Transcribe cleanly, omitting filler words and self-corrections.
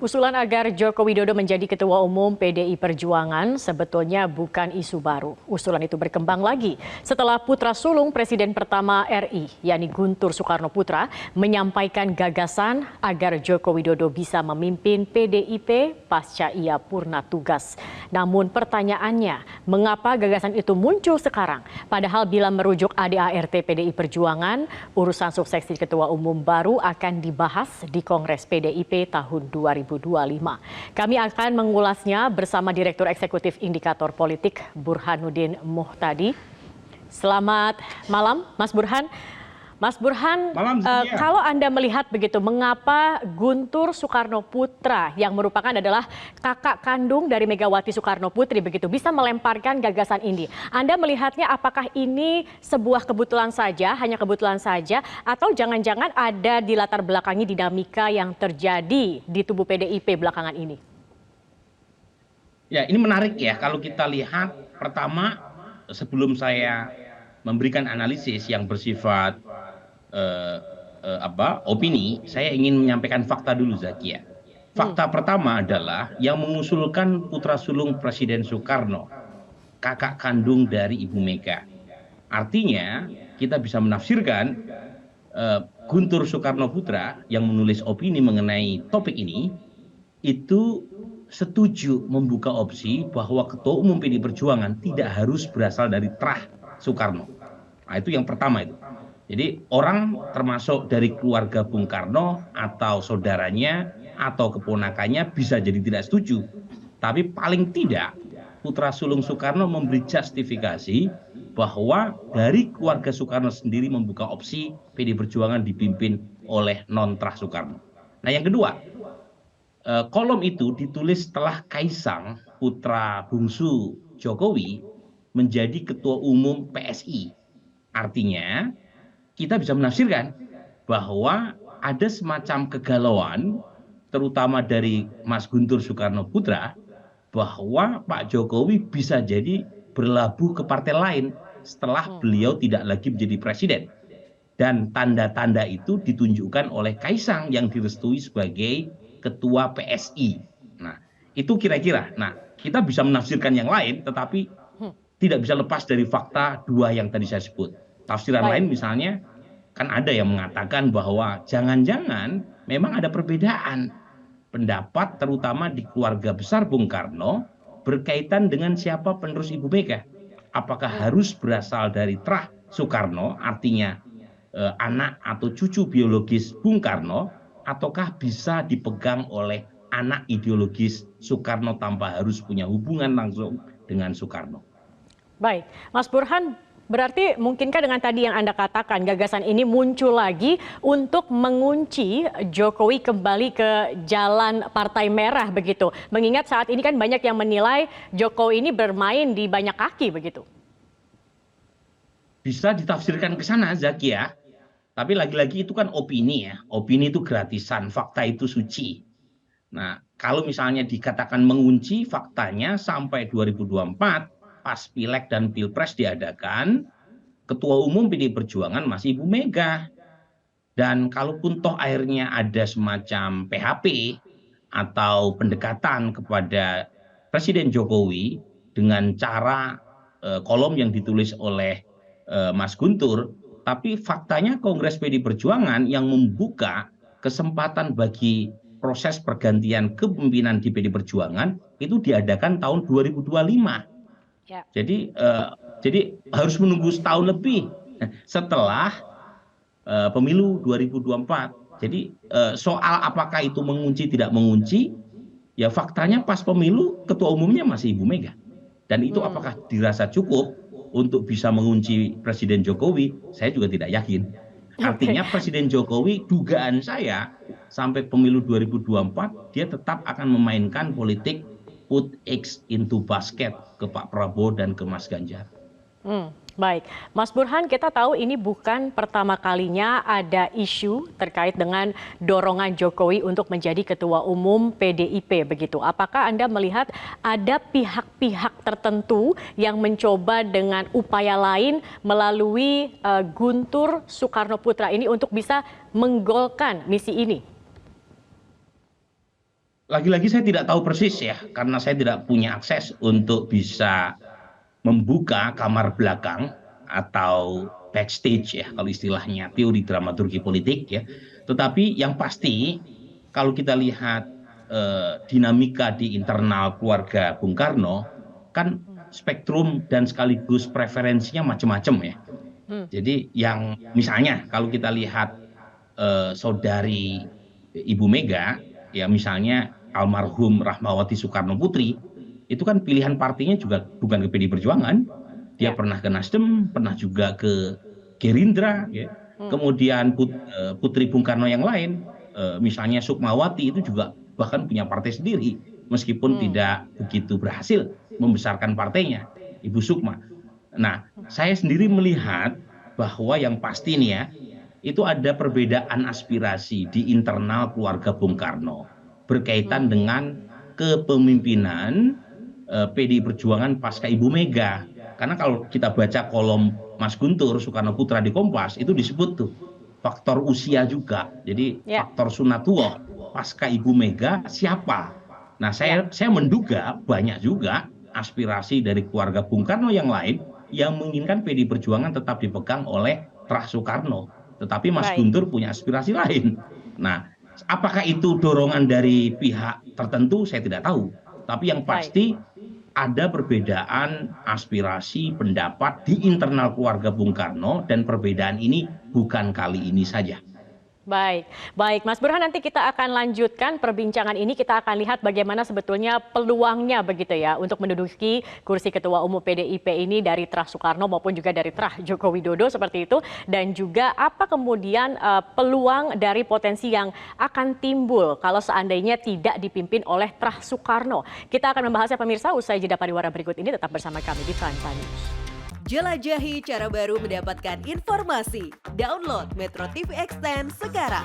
Usulan agar Joko Widodo menjadi Ketua Umum PDI Perjuangan sebetulnya bukan isu baru. Usulan itu berkembang lagi setelah putra sulung Presiden pertama RI, yakni Guntur Soekarno Putra, menyampaikan gagasan agar Joko Widodo bisa memimpin PDIP pasca ia purna tugas. Namun pertanyaannya, mengapa gagasan itu muncul sekarang? Padahal bila merujuk ADART PDI Perjuangan, urusan suksesi Ketua Umum baru akan dibahas di Kongres PDIP tahun 2025. Kami akan mengulasnya bersama Direktur Eksekutif Indikator Politik Burhanuddin Muhtadi. Selamat malam, Mas Burhan. Mas Burhan, kalau Anda melihat begitu, mengapa Guntur Soekarno Putra yang merupakan adalah kakak kandung dari Megawati Soekarno Putri begitu bisa melemparkan gagasan ini? Anda melihatnya apakah ini sebuah kebetulan saja, hanya kebetulan saja, atau jangan-jangan ada di latar belakangi dinamika yang terjadi di tubuh PDIP belakangan ini? Ya, ini menarik ya kalau kita lihat. Pertama, sebelum saya memberikan analisis yang bersifat opini, saya ingin menyampaikan fakta dulu, Zakia. Fakta pertama adalah yang mengusulkan putra sulung Presiden Soekarno, kakak kandung dari Ibu Mega. Artinya kita bisa menafsirkan Guntur Soekarno Putra yang menulis opini mengenai topik ini itu setuju membuka opsi bahwa Ketua Umum PDI Perjuangan tidak harus berasal dari terah Soekarno. Nah, itu yang pertama itu. Jadi orang termasuk dari keluarga Bung Karno atau saudaranya atau keponakannya bisa jadi tidak setuju. Tapi paling tidak putra sulung Soekarno memberi justifikasi bahwa dari keluarga Soekarno sendiri membuka opsi PDI Perjuangan dipimpin oleh non-terah Soekarno. Nah, yang kedua, kolom itu ditulis setelah Kaisang, putra bungsu Jokowi, menjadi Ketua Umum PSI. Artinya kita bisa menafsirkan bahwa ada semacam kegalauan, terutama dari Mas Guntur Soekarno Putra, bahwa Pak Jokowi bisa jadi berlabuh ke partai lain setelah beliau tidak lagi menjadi presiden. Dan tanda-tanda itu ditunjukkan oleh Kaisang yang direstui sebagai Ketua PSI. Nah, itu kira-kira. Nah, kita bisa menafsirkan yang lain, tetapi tidak bisa lepas dari fakta dua yang tadi saya sebut. Tafsiran lain misalnya, kan ada yang mengatakan bahwa jangan-jangan memang ada perbedaan pendapat terutama di keluarga besar Bung Karno berkaitan dengan siapa penerus Ibu Mega. Apakah harus berasal dari terah Soekarno, artinya anak atau cucu biologis Bung Karno, ataukah bisa dipegang oleh anak ideologis Soekarno tanpa harus punya hubungan langsung dengan Soekarno. Baik, Mas Burhan, berarti mungkinkah dengan tadi yang Anda katakan gagasan ini muncul lagi untuk mengunci Jokowi kembali ke jalan Partai Merah begitu? Mengingat saat ini kan banyak yang menilai Jokowi ini bermain di banyak kaki begitu. Bisa ditafsirkan ke sana, Zakia. Tapi lagi-lagi itu kan opini ya. Opini itu gratisan, fakta itu suci. Nah, kalau misalnya dikatakan mengunci, faktanya sampai 2024 pas Pileg dan Pilpres diadakan, Ketua Umum PDI Perjuangan masih Ibu Mega. Dan kalaupun toh akhirnya ada semacam PHP atau pendekatan kepada Presiden Jokowi dengan cara kolom yang ditulis oleh Mas Guntur, tapi faktanya Kongres PDI Perjuangan yang membuka kesempatan bagi proses pergantian kepemimpinan di PDI Perjuangan itu diadakan tahun 2025. Ya. Jadi harus menunggu setahun lebih setelah pemilu 2024. Jadi soal apakah itu mengunci tidak mengunci, ya faktanya pas pemilu ketua umumnya masih Ibu Mega. Dan itu apakah dirasa cukup untuk bisa mengunci Presiden Jokowi? Saya juga tidak yakin. Artinya Presiden Jokowi, dugaan saya sampai pemilu 2024 dia tetap akan memainkan politik put eggs into basket ke Pak Prabowo dan ke Mas Ganjar. Baik, Mas Burhan, kita tahu ini bukan pertama kalinya ada isu terkait dengan dorongan Jokowi untuk menjadi Ketua Umum PDIP begitu. Apakah Anda melihat ada pihak-pihak tertentu yang mencoba dengan upaya lain melalui Guntur Soekarno Putra ini untuk bisa menggolkan misi ini? Lagi-lagi saya tidak tahu persis ya, karena saya tidak punya akses untuk bisa membuka kamar belakang atau backstage ya, kalau istilahnya teori dramaturgi politik ya. Tetapi yang pasti kalau kita lihat dinamika di internal keluarga Bung Karno kan spektrum dan sekaligus preferensinya macam-macam ya. Hmm. Jadi yang misalnya kalau kita lihat saudari Ibu Mega, ya misalnya almarhum Rahmawati Soekarno Putri, itu kan pilihan partainya juga bukan ke PDI Perjuangan, dia Ya. pernah ke Nasdem, pernah juga ke Gerindra, ya. Hmm. Kemudian Putri Bung Karno yang lain, misalnya Sukmawati itu juga bahkan punya partai sendiri, meskipun Hmm. tidak begitu berhasil membesarkan partainya, Ibu Sukma. Nah, saya sendiri melihat bahwa yang pasti nih ya, itu ada perbedaan aspirasi di internal keluarga Bung Karno berkaitan Hmm. dengan kepemimpinan PDI Perjuangan pasca Ibu Mega. Karena kalau kita baca kolom Mas Guntur Soekarno Putra di Kompas itu disebut tuh faktor usia juga. Jadi Ya. faktor sunatuoh pasca Ibu Mega siapa? Nah, Ya. saya menduga banyak juga aspirasi dari keluarga Bung Karno yang lain yang menginginkan PDI Perjuangan tetap dipegang oleh Trah Soekarno. Tetapi Mas Baik. Guntur punya aspirasi lain. Nah, apakah itu dorongan dari pihak tertentu? Saya tidak tahu. Tapi yang Baik. pasti ada perbedaan aspirasi pendapat di internal keluarga Bung Karno dan perbedaan ini bukan kali ini saja. Baik, baik Mas Burhan, nanti kita akan lanjutkan perbincangan ini. Kita akan lihat bagaimana sebetulnya peluangnya begitu ya untuk menduduki kursi Ketua Umum PDIP ini dari Trah Soekarno maupun juga dari Trah Joko Widodo seperti itu. Dan juga apa kemudian peluang dari potensi yang akan timbul kalau seandainya tidak dipimpin oleh Trah Soekarno. Kita akan membahasnya pemirsa usai jeda pariwara berikut ini. Tetap bersama kami di Prime Time News. Jelajahi cara baru mendapatkan informasi. Download Metro TV Extend sekarang.